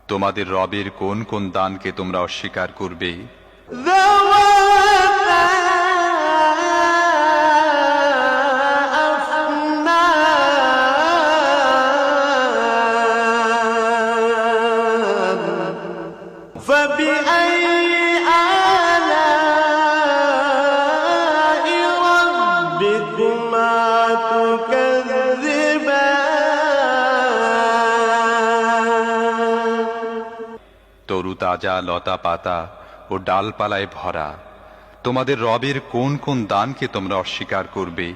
তোমাদের রবের কোন কোন দানকে তোমরা অস্বীকার করবে? তরু তাজা লতা পাতা ও ডালপালায় ভরা তোমাদের রবের কোন কোন দানকে তোমরা অস্বীকার করবে?